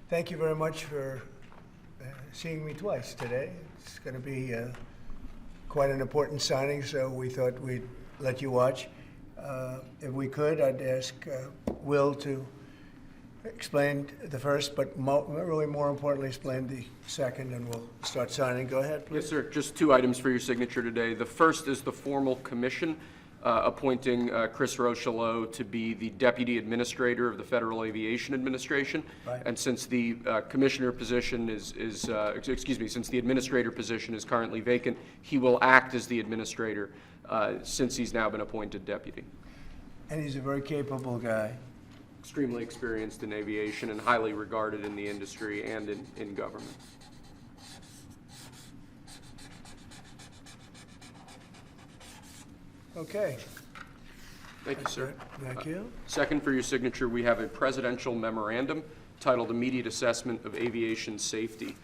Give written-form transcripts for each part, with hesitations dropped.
Thank you very much for seeing me twice today. It's going to be quite an important signing, so we thought we'd let you watch. If we could, I'd ask Will to explain the first, but really more importantly, explain the second, and we'll start signing. Go ahead, please. Yes, sir. Just 2 items for your signature today. The first is the formal commission appointing Chris Rochelot to be the Deputy Administrator of the Federal Aviation Administration. Right. And since the commissioner position since the administrator position is currently vacant, he will act as the administrator since he's now been appointed deputy. And he's a very capable guy. Extremely experienced in aviation and highly regarded in the industry and in government. Okay. Thank you, sir. Thank you. Second, for your signature, we have a presidential memorandum titled Immediate Assessment of Aviation Safety.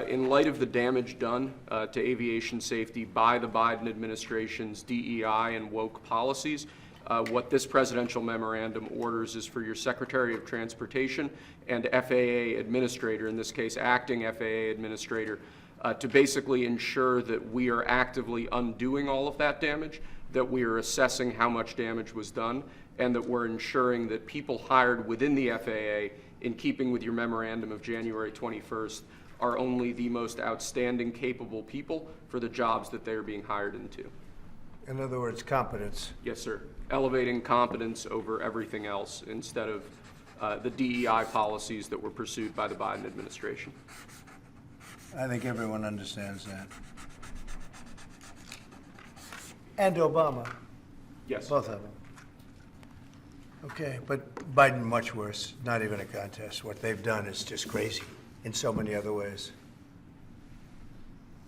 In light of the damage done to aviation safety by the Biden administration's DEI and woke policies, what this presidential memorandum orders is for your Secretary of Transportation and FAA administrator, in this case acting FAA administrator, to basically ensure that we are actively undoing all of that damage, that we are assessing how much damage was done, and that we're ensuring that people hired within the FAA, in keeping with your memorandum of January 21st, are only the most outstanding, capable people for the jobs that they are being hired into. In other words, competence. Yes, sir. Elevating competence over everything else instead of the DEI policies that were pursued by the Biden administration. I think everyone understands that. And Obama. Yes. Both of them. Okay, but Biden much worse, not even a contest. What they've done is just crazy in so many other ways.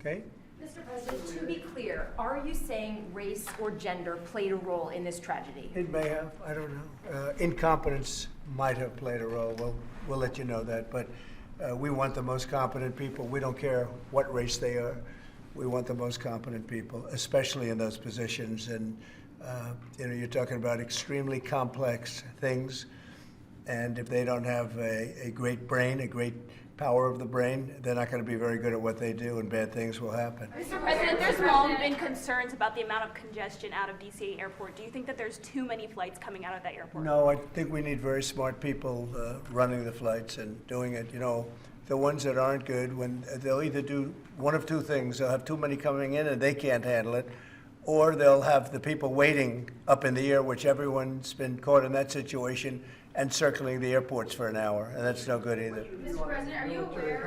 Okay? Mr. President, to be clear, are you saying race or gender played a role in this tragedy? It may have, I don't know. Incompetence might have played a role. We'll let you know that, but we want the most competent people. We don't care what race they are. We want the most competent people, especially in those positions. And you're talking about extremely complex things. And if they don't have a great brain, a great power of the brain, they're not going to be very good at what they do, and bad things will happen. Mr. President, there's long been concerns about the amount of congestion out of DC Airport. Do you think that there's too many flights coming out of that airport? No, I think we need very smart people running the flights and doing it. You know, the ones that aren't good, when they'll either do one of two things. They'll have too many coming in and they can't handle it, or they'll have the people waiting up in the air, which everyone's been caught in that situation, and circling the airports for an hour, and that's no good either. Mr. President, are you aware?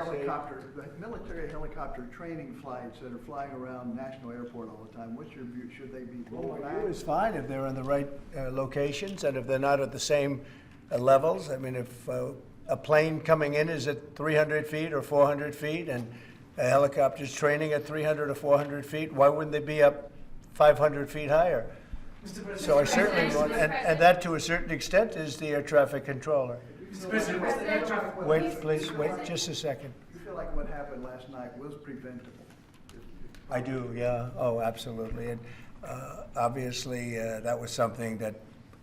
Military helicopter training flights that are flying around National Airport all the time, what's your view? Should they be rolled back? It's fine if they're in the right locations and if they're not at the same levels. I mean, if a plane coming in is at 300 feet or 400 feet and a helicopter's training at 300 or 400 feet, why wouldn't they be up 500 feet higher? So I certainly want, and that to a certain extent is the air traffic controller. Wait, please, wait just a second. You feel like what happened last night was preventable? I do, yeah. Oh, absolutely. And obviously, that was something that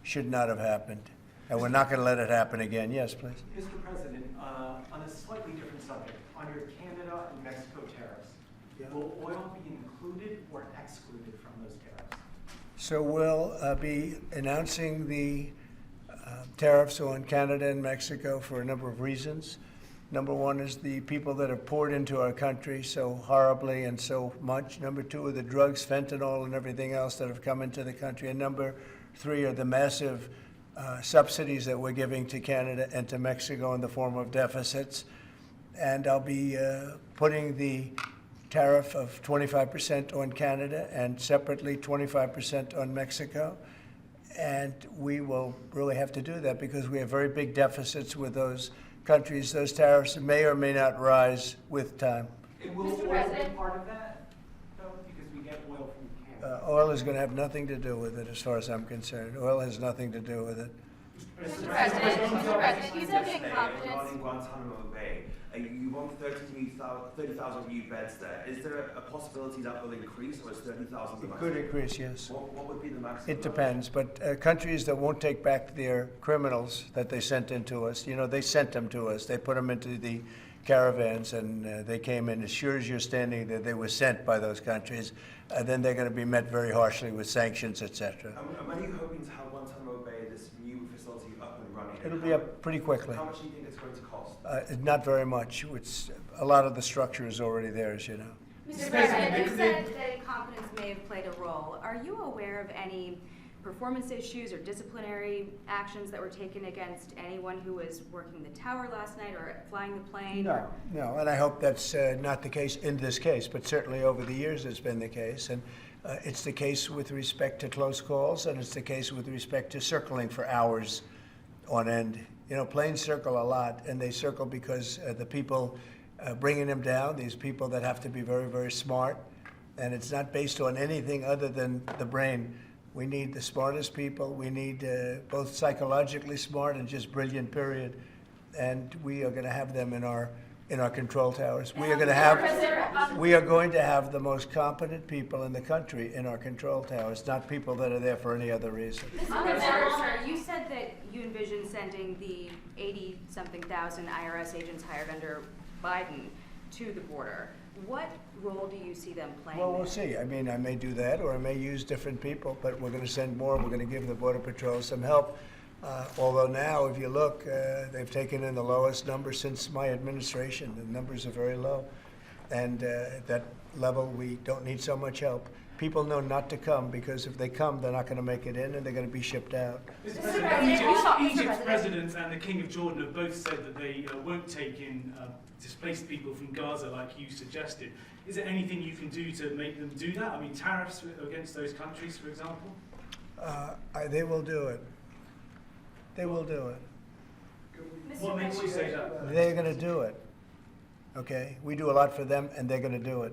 should not have happened. And we're not going to let it happen again. Yes, please. Mr. President, on a slightly different subject, on your Canada and Mexico tariffs, will oil be included or excluded from those tariffs? So we'll be announcing the tariffs on Canada and Mexico for a number of reasons. Number one is the people that have poured into our country so horribly and so much. Number two are the drugs, fentanyl, and everything else that have come into the country. And number three are the massive subsidies that we're giving to Canada and to Mexico in the form of deficits. And I'll be putting the tariff of 25% on Canada and separately 25% on Mexico. And we will really have to do that because we have very big deficits with those countries. Those tariffs may or may not rise with time. And will oil be part of that, though? Because we get oil from Canada. Oil is going to have nothing to do with it as far as I'm concerned. Oil has nothing to do with it. Mr. Mr. President, you said Yesterday, incompetence. regarding Guantanamo Bay, you want 30,000 new beds there. Is there a possibility that will increase, or is 30,000 the It maximum? could increase, yes. What would be the maximum? It depends, but countries that won't take back their criminals that they sent into us, you know, they sent them to us. They put them into the caravans, and they came in. As sure as you're standing there, they were sent by those countries. Then they're going to be met very harshly with sanctions, etc. And when are you hoping to have Guantanamo Bay, this new facility, up and running? It'll be up pretty quickly. How much do you think it's going to cost? Not very much. A lot of the structure is already there, as you know. Mr. President, you said that incompetence may have played a role. Are you aware of any performance issues or disciplinary actions that were taken against anyone who was working the tower last night or flying the plane? No, and I hope that's not the case in this case, but certainly over the years it's been the case. And it's the case with respect to close calls, and it's the case with respect to circling for hours on end. You know, planes circle a lot, and they circle because the people bringing them down, these people that have to be very, very smart, and it's not based on anything other than the brain. We need the smartest people. We need both psychologically smart and just brilliant, period. And we are going to have them in our control towers. We are going to have the most competent people in the country in our control towers, not people that are there for any other reason. Sir, you said that you envision sending the 80-something thousand IRS agents hired under Biden to the border. What role do you see them playing? Well, we'll there? see. I mean, I may do that, or I may use different people, but we're going to send more. We're going to give the Border Patrol some help. Although now, if you look, they've taken in the lowest number since my administration. The numbers are very low. And at that level, we don't need so much help. People know not to come, because if they come, they're not going to make it in, and they're going to be shipped out. Mr. President, Egypt's president and the King of Jordan have both said that they won't take in displaced people from Gaza like you suggested. Is there anything you can do to make them do that? I mean, tariffs against those countries, for example? They will do it. They will do it. What makes you say that? They're going to do it. Okay? We do a lot for them, and they're going to do it.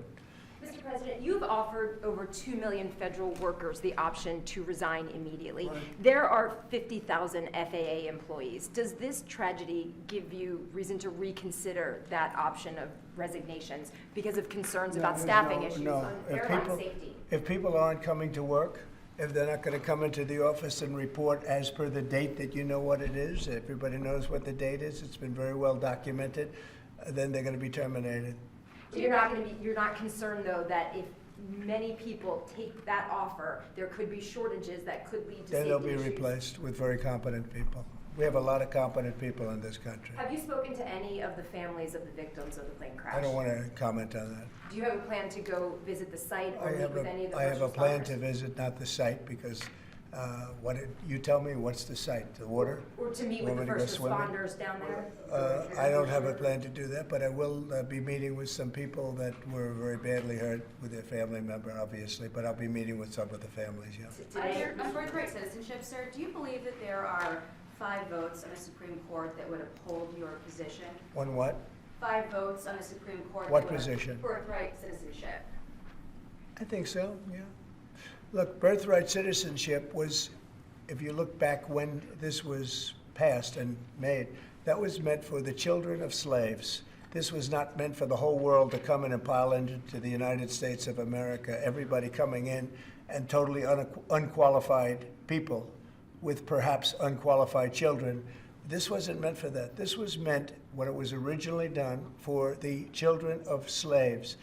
Mr. President, you've offered over 2 million federal workers the option to resign immediately. Right. There are 50,000 FAA employees. Does this tragedy give you reason to reconsider that option of resignations because of concerns about staffing issues on airline safety? If people aren't coming to work, if they're not going to come into the office and report as per the date that you know what it is, everybody knows what the date is, it's been very well documented, then they're going to be terminated. You're not concerned, though, that if many people take that offer, there could be shortages that could lead to Then safety they'll be issues? replaced with very competent people. We have a lot of competent people in this country. Have you spoken to any of the families of the victims of the plane crash? I don't want to comment on that. Do you have a plan to go visit the site or I meet have with any of the I have a first plan responders? to visit, not the site, because you tell me, what's the site? The water? Or to meet Want with the me to go first swimming? responders down there? I don't have a plan to do that, but I will be meeting with some people that were very badly hurt with their family member, obviously, but I'll be meeting with some of the families, yeah. on birthright citizenship, sir, do you believe that there are 5 votes on the Supreme Court that would uphold your position? On what? 5 votes on the Supreme Court. What that would- position? Birthright citizenship. I think so, yeah. Look, birthright citizenship was, if you look back when this was passed and made, that was meant for the children of slaves. This was not meant for the whole world to come in and pile into the United States of America, everybody coming in, and totally unqualified people with perhaps unqualified children. This wasn't meant for that. This was meant, when it was originally done, for the children of slaves.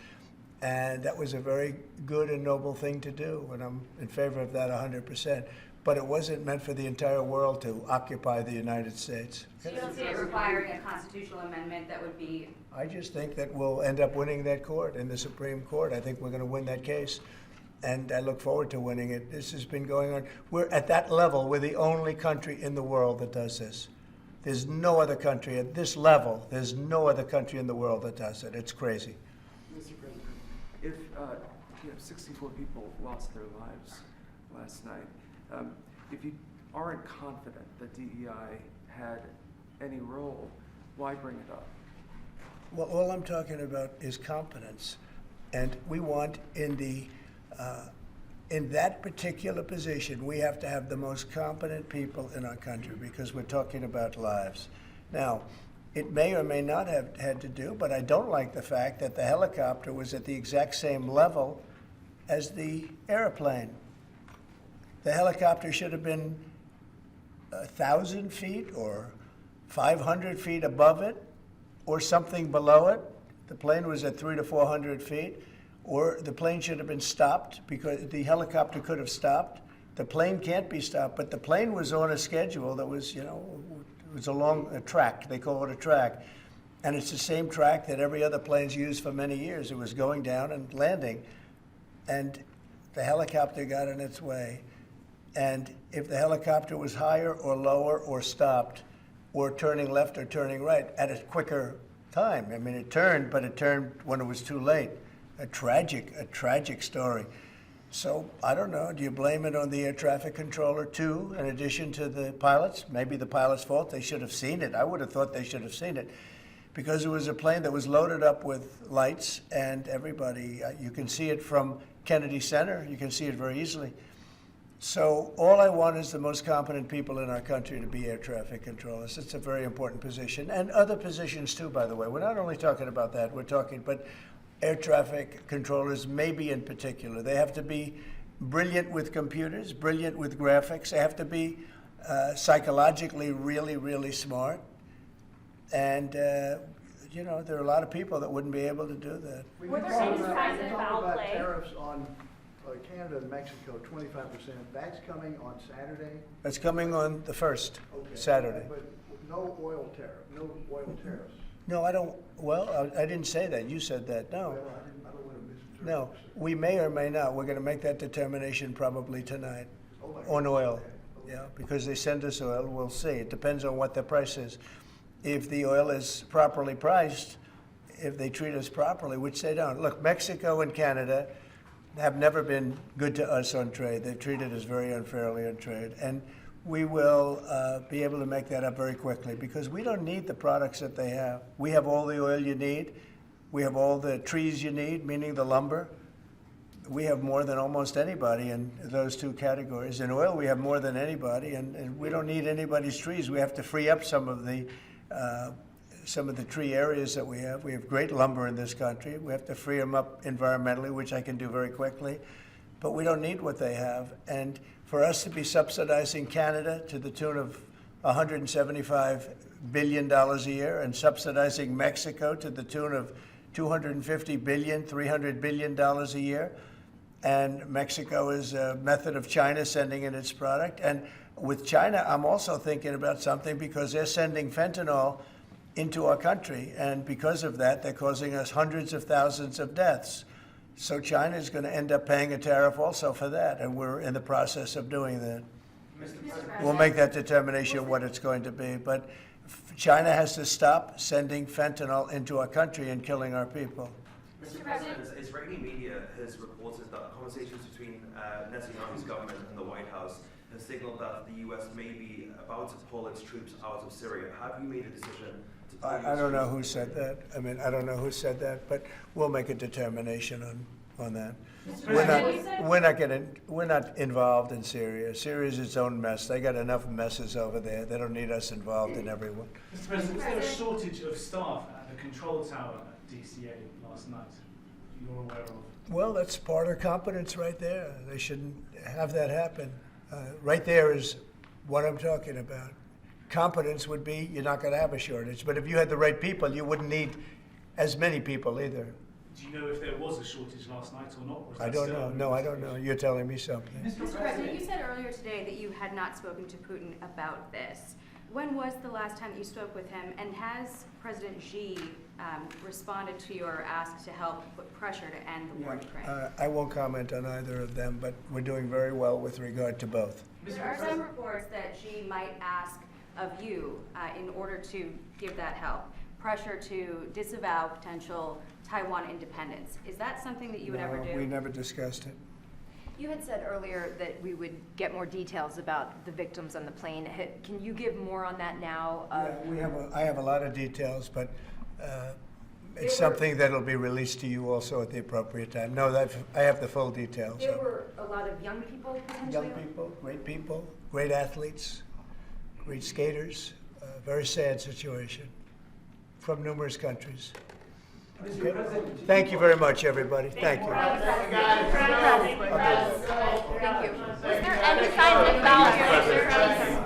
And that was a very good and noble thing to do, and I'm in favor of that 100%. But it wasn't meant for the entire world to occupy the United States. So you don't see it requiring a constitutional amendment that would be? I just think that we'll end up winning that court in the Supreme Court. I think we're going to win that case, and I look forward to winning it. This has been going on. We're at that level. We're the only country in the world that does this. There's no other country at this level. There's no other country in the world that does it. It's crazy. Mr. President, if 64 people lost their lives last night, if you aren't confident that DEI had any role, why bring it up? Well, all I'm talking about is competence. And we want in the in that particular position, we have to have the most competent people in our country because we're talking about lives. Now, it may or may not have had to do, but I don't like the fact that the helicopter was at the exact same level as the airplane. The helicopter should have been 1,000 feet or 500 feet above it or something below it. The plane was at 300 to 400 feet. Or the plane should have been stopped because the helicopter could have stopped. The plane can't be stopped, but the plane was on a schedule that was, it was along a track. They call it a track. And it's the same track that every other plane's used for many years. It was going down and landing. And the helicopter got in its way. And if the helicopter was higher or lower or stopped or turning left or turning right at a quicker time, I mean, it turned, but it turned when it was too late. A tragic story. So I don't know, do you blame it on the air traffic controller too, in addition to the pilots? Maybe the pilot's fault, they should have seen it. I would have thought they should have seen it because it was a plane that was loaded up with lights and everybody, you can see it from Kennedy Center, you can see it very easily. So all I want is the most competent people in our country to be air traffic controllers. It's a very important position, and other positions too, by the way. We're not only talking about that, we're talking, but air traffic controllers, maybe in particular. They have to be brilliant with computers, brilliant with graphics. They have to be psychologically really, really smart. And, there are a lot of people that wouldn't be able to do that. Were there any signs of foul about play? tariffs on Canada and Mexico, 25%. That's coming on Saturday? That's coming on the 1st, Okay. Saturday. But no oil tariffs. No, I don't, well, I didn't say that. You said that, no. Well, I don't want to misinterpret. No, we may or may not. We're going to make that determination probably tonight on oil. Yeah, because they send us oil, we'll see. It depends on what the price is. If the oil is properly priced, if they treat us properly, which they don't. Look, Mexico and Canada have never been good to us on trade. They've treated us very unfairly on trade. And we will be able to make that up very quickly because we don't need the products that they have. We have all the oil you need. We have all the trees you need, meaning the lumber. We have more than almost anybody in those two categories. In oil, we have more than anybody, and we don't need anybody's trees. We have to free up some of the tree areas that we have. We have great lumber in this country. We have to free them up environmentally, which I can do very quickly. But we don't need what they have. And for us to be subsidizing Canada to the tune of $175 billion a year and subsidizing Mexico to the tune of $250 billion, $300 billion a year, and Mexico is a method of China sending in its product. And with China, I'm also thinking about something because they're sending fentanyl into our country, and because of that, they're causing us hundreds of thousands of deaths. So China is going to end up paying a tariff also for that, and we're in the process of doing that. We'll make that determination what it's going to be, but China has to stop sending fentanyl into our country and killing our people. Mr. President, Israeli media has reported that conversations between Netanyahu's government and the White House have signaled that the U.S. may be about to pull its troops out of Syria. Have you made a decision to pull I don't know who said that. I mean, I don't know who said that, but we'll make a determination on that. We're not involved in Syria. Syria is its own mess. They got enough messes over there. They don't need us involved in everyone. Mr. President, was there a shortage of staff at the control tower at DCA last night you're aware of? Well, that's part of competence right there. They shouldn't have that happen. Right there is what I'm talking about. Competence would be you're not going to have a shortage. But if you had the right people, you wouldn't need as many people either. Do you know if there was a shortage last night or not? Or is I that don't still know. under No, I don't know. You're telling me something. Mr. President, you said earlier today that you had not spoken to Putin about this. When was the last time that you spoke with him, and has President Xi responded to your ask to help put pressure to end the war in Ukraine? I won't comment on either of them, but we're doing very well with regard to both. There are some reports that Xi might ask of you, in order to give that help, pressure to disavow potential Taiwan independence. Is that something that you would ever do? We never discussed it. You had said earlier that we would get more details about the victims on the plane. Can you give more on that now? I have a lot of details, but It's something that'll be released to you also at the appropriate time. No, I have the full details. There were a lot of young people potentially? People, great athletes, great skaters. Very sad situation from numerous countries. Okay. Thank you very much, everybody. Thank you. Thank you. Was there any signs of value?